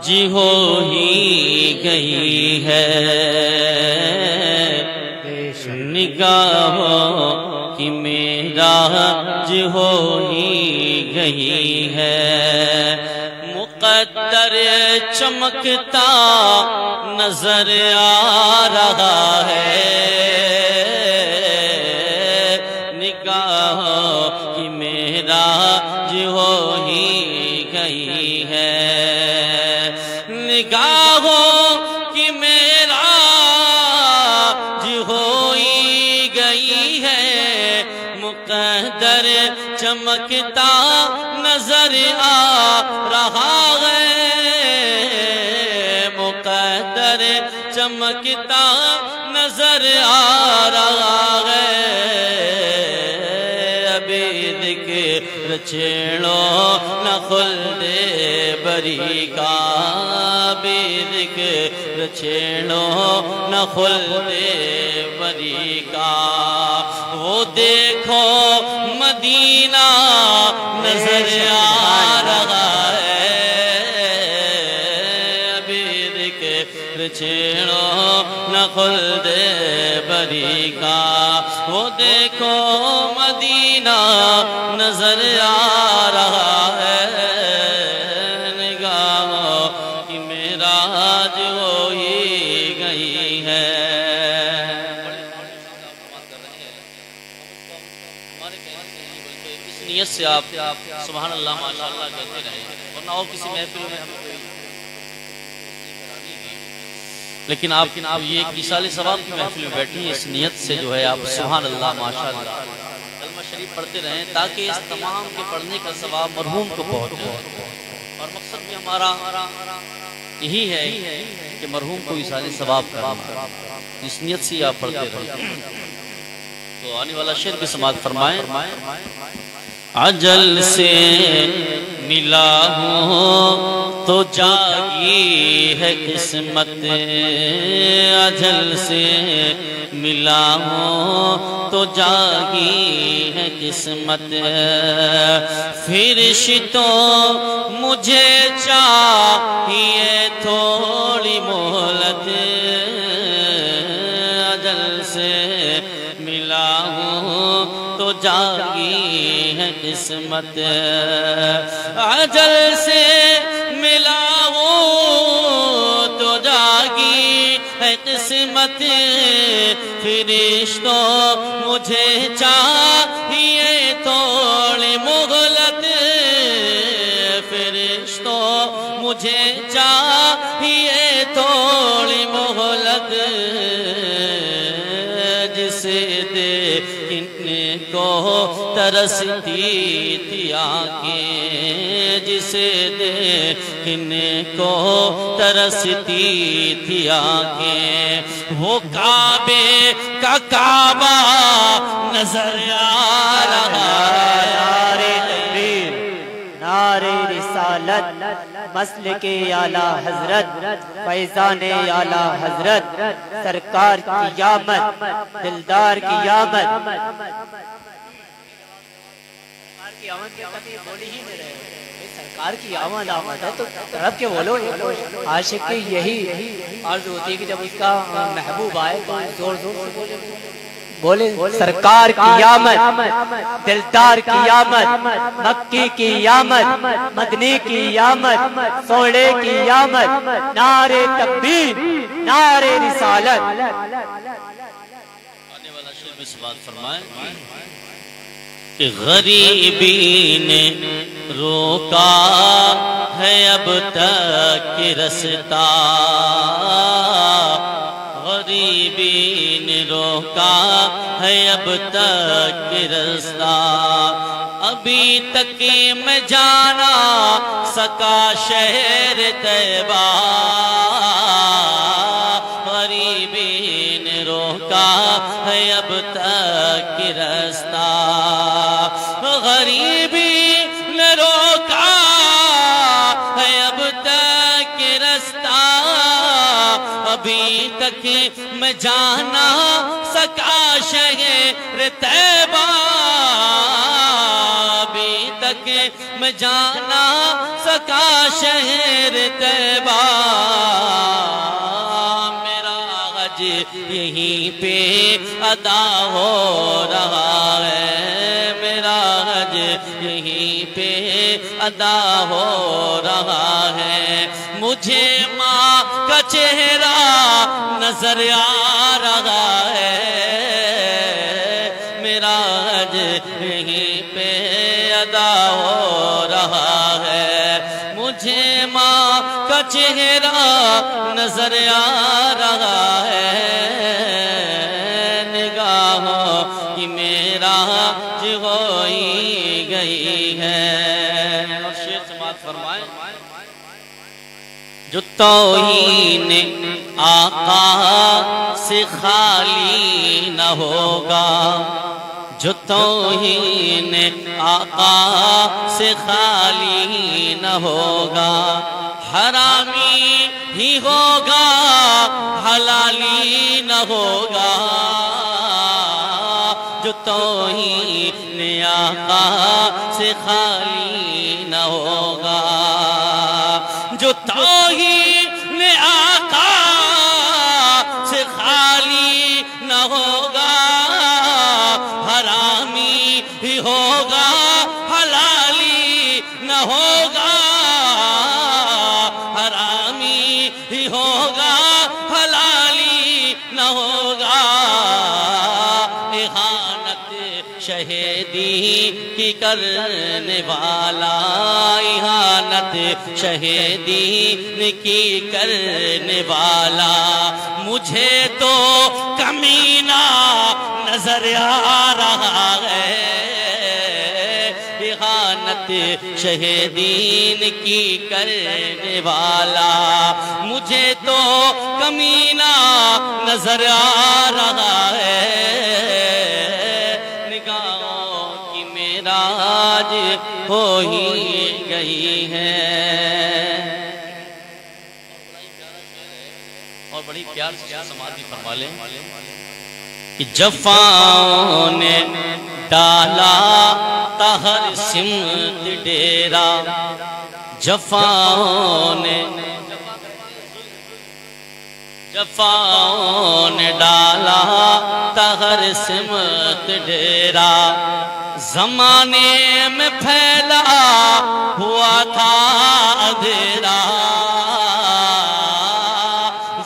جی ہو ہی گئی ہے نگاہوں کی میرا جی ہو ہی گئی ہے مقدر چمکتا نظر آ رہا ہے ہو ہی گئی ہے نگاہوں کی میرا جی ہو ہی گئی ہے چمکتا نظر آ رہا ہے مقدر چمکتا نظر آ رہا ہے ابھی ذکر چھیڑو نہ خلد بری کا ابھی ذکر چھیڑو نہ خلد بری کا وہ دیکھو مدینہ نظر آ رہا ہے ابھی ذکر چھیڑو نہ خلد بری کا وہ دیکھو مدینہ نظر آ رہا ہے نگاہوں کی معراج ہوئی گئی ہے اس نیت سے آپ سبحان اللہ ماشاءاللہ کہتے رہیں ورنہ اور کسی محفل میں ہم لیکن آپ یہ ایک ایصال ثواب کی محفل میں بیٹھی ہیں اس نیت سے جو ہے آپ سبحان اللہ ماشاءاللہ کلمہ شریف پڑھتے رہیں تاکہ اس تمام کے پڑھنے کا ثواب مرحوم کو پہنچے اور مقصد بھی ہمارا یہی ہے کہ مرحوم کو ایصال ثواب کرنا اس نیت سے آپ پڑھتے رہیں تو آنے والا شعر بھی سماعت فرمائیں اجل سے ملا ہوں تو جاگی ہے قسمت اجل سے ملا ہوں تو جاگی ہے قسمت فرشتوں مجھے چاہیے تھوڑی مہلت اجل سے ملا ہوں تو جاگی ہے قسمت اجل سے ملا ہوں تو جاگی ہے قسمت فرشتوں مجھے چاہیے تھوڑی مہلت فرشتوں مجھے چاہیے تھوڑی مہلت جسے دیکھنے کو ترستی تھی آنکھیں جسے دیکھنے کو ترستی تھی آنکھیں وہ کعبے کا کعبہ نظر آ رہا ہے نعرہ تکبیر نعرہ رسالت مسلک اعلیٰ حضرت فیضان اعلیٰ حضرت سرکار کی آمد دلدار کی آمد سرکار کی آمد ہے تو طرف کے بولو عاشق کی یہی عرض ہوتی ہے کہ جب اس کا محبوب آئے تو زور زور سے بولے سرکار کی آمد دلدار کی آمد مکی کی آمد مدنی کی آمد سوڑے کی آمد نعرہ تکبیر نعرہ رسالت آنے والا شعر بھی سماعت فرمائیں کہ غریبی نے روکا ہے اب تک رستا غریبی نے روکا ہے اب تک رستا ابھی تک میں جانا سکا شہر طیبہ غریبی نے روکا ہے اب تک رستہ غریبی نے روکا ہے اب تک رستہ ابھی تک میں جانا سکا شہر طیبہ ابھی تک میں جانا سکا شہر طیبہ میرا غج یہیں پہ ادا ہو رہا ہے میرا غج یہیں پہ ادا ہو رہا ہے مجھے ماں کا چہرہ نظر آ رہا ہے میرا غج یہیں پہ ادا ہو رہا ہے مجھے ماں کا چہرہ نظر آ رہا ہے نگاہوں کی معراج ہوئی گئی جو توہین آقا سے خالی نہ ہوگا، جو توہین آقا سے خالی نہ ہوگا، حرامی ہی ہوگا حلالی نہ ہوگا، جو توہین آقا سے خالی نہ ہوگا، جو توہین آقا سے خالی نہ ہوگا، حرامی ہی ہوگا حلالی نہ ہوگا، حرامی ہی ہوگا حلالی نہ ہوگا، اہانت شہیدی کی کرنے والا، اہانت شہیدی کی کرنے والا، مجھے تو کمینہ نظر آ رہا ہے، اہانت شہیدین کی کرنے والا، مجھے تو کمینہ نظر آ رہا ہے، نگاہوں کی معراج ہو ہی گئی ہے۔ اور بڑی پیار سے سماعت بھی فرما لیں کہ جفاؤں نے ڈالا تا ہر سمت ڈیرا، جفاؤں نے ڈالا تا ہر سمت ڈیرا، زمانے میں پھیلا ہوا تھا اندھیرا،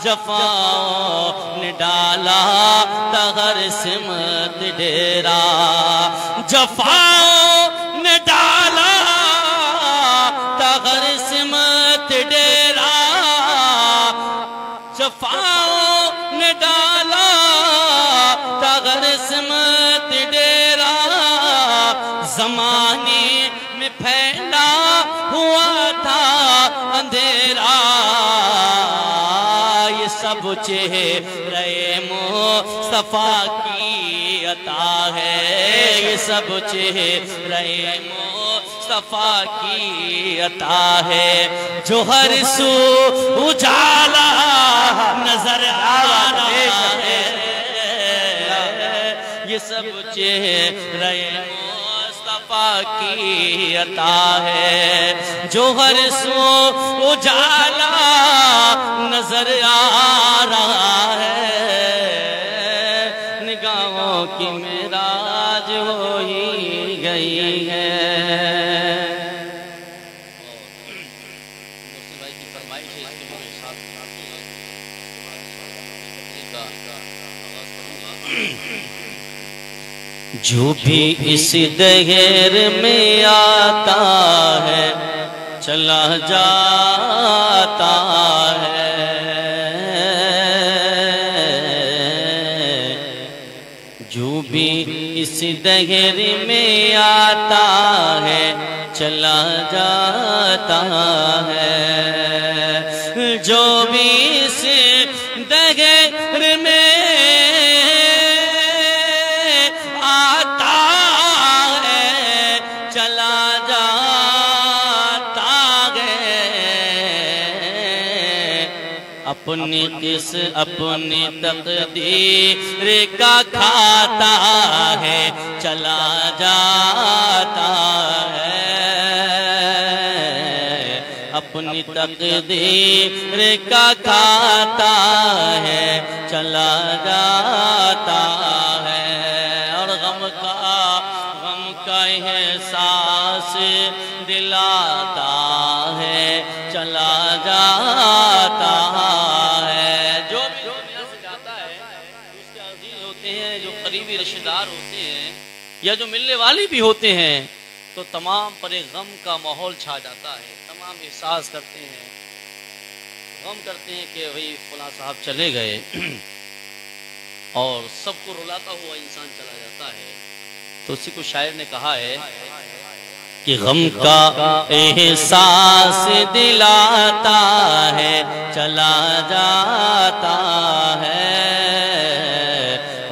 جفاؤں نے ڈالا تا ہر سمت ڈیرا، جفاؤں نے ڈالا تا ہر سمت ڈیرا، جفاؤں نے ڈالا تا ہر سمت ڈیرا، زمانے میں پھیلا ہوا تھا اندھیرا، یہ سب چہرے مصطفیٰ کی عطا ہے، یہ سب چہرے مصطفیٰ کی عطا ہے، جو ہر سو اجالا نظر آ رہا ہے، یہ سب چہرے مصطفیٰ کی عطا ہے، جو ہر سو اجالا نظر آ رہا ہے، نگاہوں کی معراج ہو ہی گئی ہے۔ جو بھی اس دہر میں آتا ہے چلا جاتا ہے، جو بھی اس دہر میں آتا ہے چلا جاتا ہے، جو بھی اس دہر میں اپنی تقدیر کا کھاتا ہے چلا جاتا ہے، اپنی تقدیر کا کھاتا ہے چلا جاتا ہے، اور غم کا احساس دلاتا ہے چلا جاتا ہے، جو بھی دنیا سے جاتا ہے اس کے عزیز ہوتے ہیں، جو قریبی رشتہ دار ہوتے ہیں یا جو ملنے والے بھی ہوتے ہیں، تو تمام پر ایک غم کا ماحول چھا جاتا ہے، تمام احساس کرتے ہیں، غم کرتے ہیں کہ بھئی فلاں صاحب چلے گئے، اور سب کو رلاتا ہوا انسان چلا جاتا ہے۔ تو اسی کو شاعر نے کہا ہے کہ غم کا احساس دلاتا ہے چلا جاتا ہے،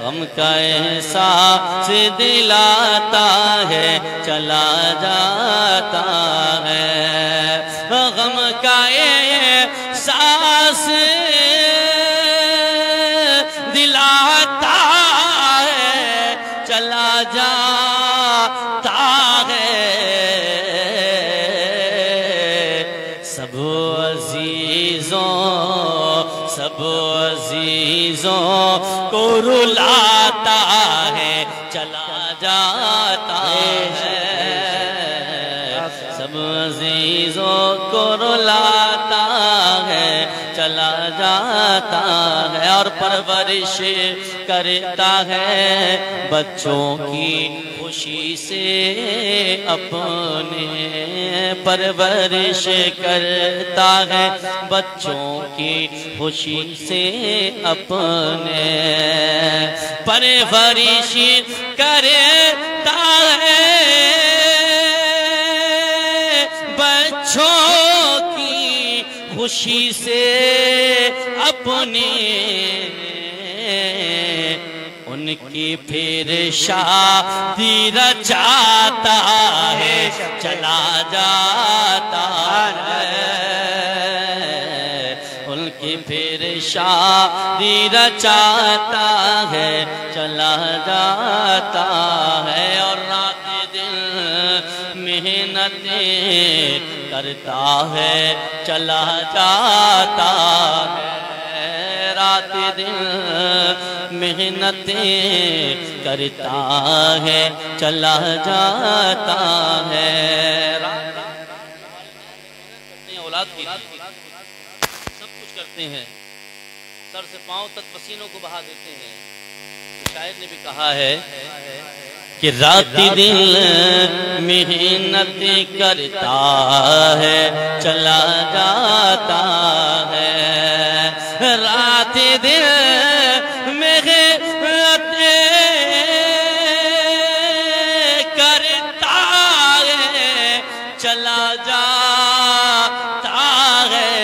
غم کا احساس دلاتا ہے چلا جاتا ہے، غم کا احساس دلاتا ہے چلا جاتا ہے، سب عزیزوں کو رلاتا ہے چلا جاتا ہے، سب عزیزوں کو رلاتا ہے چلا جاتا ہے، اور پرورش کرتا ہے بچوں کی خوشی سے اپنے، پرورش کرتا ہے بچوں کی خوشی سے اپنے، پرورش کرتا ہے بچوں کی خوشی سے اپنے، ان کی پھر شادی رچاتا ہے چلا جاتا ہے، ان کی پھر شادی رچاتا ہے چلا جاتا ہے، اور رات دن محنتیں کرتا ہے چلا جاتا ہے، رات دن محنتیں کرتا ہے چلا جاتا ہے، اولاد کی سب کچھ کرتے ہیں، سر سے پاؤں تک پسینوں کو بہا دیتے ہیں، شاعر نے بھی کہا ہے کہ رات دن محنت کرتا ہے چلا جاتا ہے، رات دن محنت کرتا ہے چلا جاتا ہے،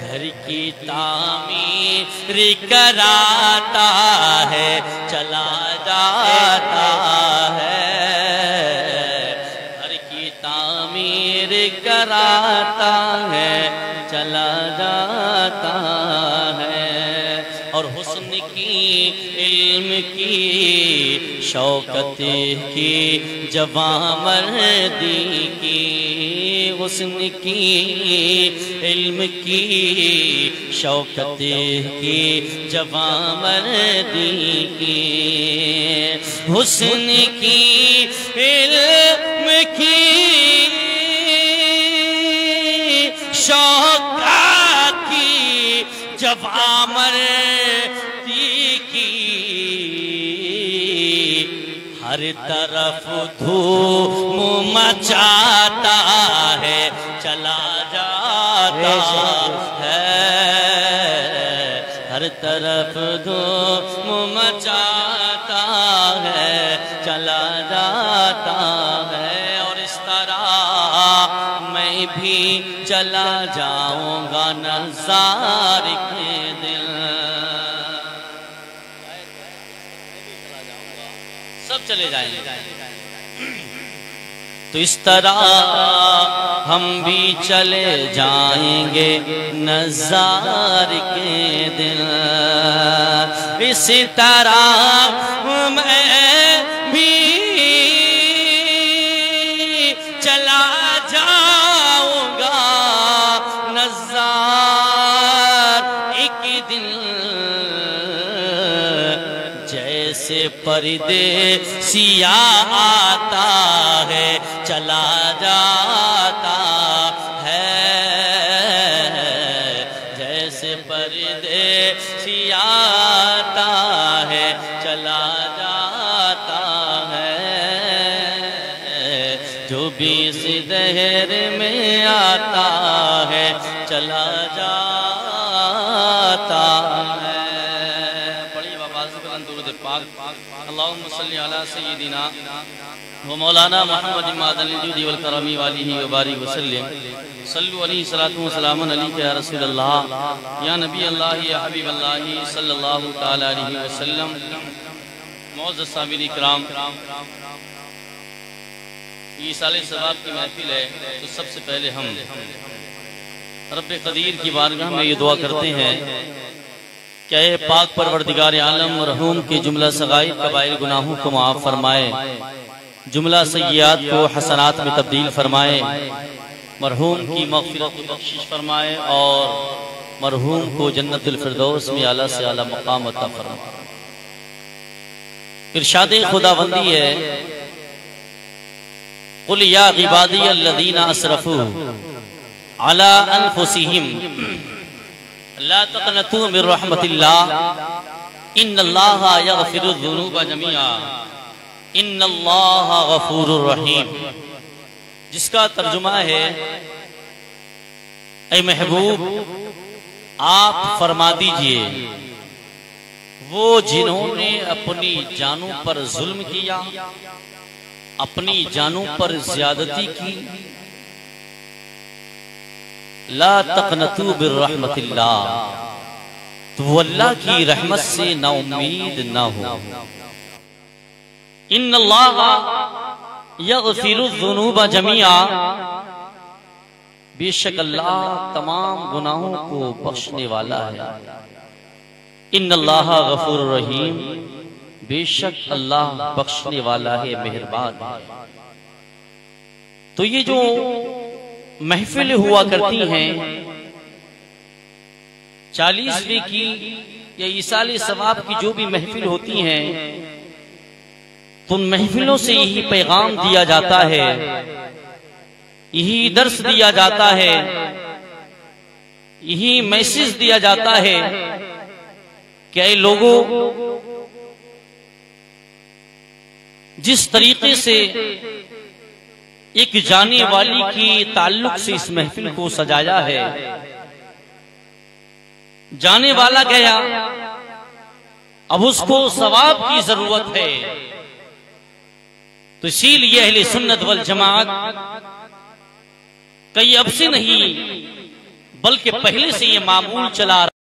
گھر کی تعمیر کراتا ہے چلا جاتا ہے، گھر کی تعمیر کراتا ہے چلا جاتا ہے، اور حسن کی علم کی شوکت کی جواں مردی کی، حسن کی علم کی شوکت کی جواں مردی کی، حسن کی علم کی شوکت کی جواں مردی کی، ہر طرف دھوم مچاتا ہے چلا جاتا ہے، ہر طرف دھوم مچاتا ہے چلا جاتا ہے، اور اس طرح میں بھی چلا جاؤں گا نظار کے دل، سب چلے جائیں گے، تو اس طرح ہم بھی چلے جائیں گے نظار کے دل، اس طرح میں بھی چلا جاؤں گا نظار ایک دن، جیسے پردیسیا آتا ہے چلا جاتا ہے، جیسے پردیسیا آتا ہے چلا جاتا ہے، جو بھی اس دہر میں آتا ہے چلا جاتا ہے۔ پڑھیے بابا درود پاک، اللہم صلی علی سیدنا ومولانا محمد معدن الجود والکرم وآلہ وبارک وسلم صلو علیہ الصلوۃ والسلام علیک یا رسول اللہ یا نبی اللہ یا حبیب اللہ صلی اللہ تعالی علیہ وسلم۔ معزز سامعین کرام، یہ سال ثواب کی محفل ہے، تو سب سے پہلے ہم رب قدیر کی بارگاہ میں یہ دعا کرتے ہیں کہ اے پاک پروردگار عالم، مرحوم کے جملہ صغائر کبائر گناہوں کو معاف فرمائے، جملہ سیئات کو حسنات میں تبدیل فرمائے، مرحوم کی مغفرت و بخشش فرمائے اور مرحوم کو جنت الفردوس میں اعلیٰ سے اعلیٰ مقام عطا فرمائے۔ ارشاد خداوندی ہے، قل یا عبادی الذین اسرفوا علی انفسہم لا تقنطوا من رحمت اللہ ان اللہ یغفر الذنوب جميعا ان اللہ غفور الرحیم، جس کا ترجمہ ہے، اے محبوب آپ فرما دیجئے وہ جنہوں نے اپنی جانوں پر ظلم کیا، اپنی جانوں پر زیادتی کی، لا تقنطوا من رحمت اللہ، تو وہ اللہ کی رحمت سے نا امید نہ ہو۔ ان اللہ یغفر الذنوب جميعا، بے شک اللہ تمام گناہوں کو بخشنے والا ہے۔ ان اللہ غفور الرحیم، بے شک اللہ بخشنے والا ہے، مہربان ہے۔ تو یہ جو محفل ہوا کرتی ہیں 40ویں کی یا ایصال ثواب کی جو بھی محفل ہوتی ہیں، تو ان محفلوں سے یہی پیغام دیا جاتا ہے، یہی درس دیا جاتا ہے، یہی میسج دیا جاتا ہے کہ اے لوگوں، جس طریقے سے ایک جانے والی کی تعلق سے اس محفل کو سجایا ہے، جانے والا گیا، اب اس کو ثواب کی ضرورت ہے، تو اسی لیے اہل سنت والجماعت کئی اب سے نہیں بلکہ پہلے سے یہ معمول چلا رہا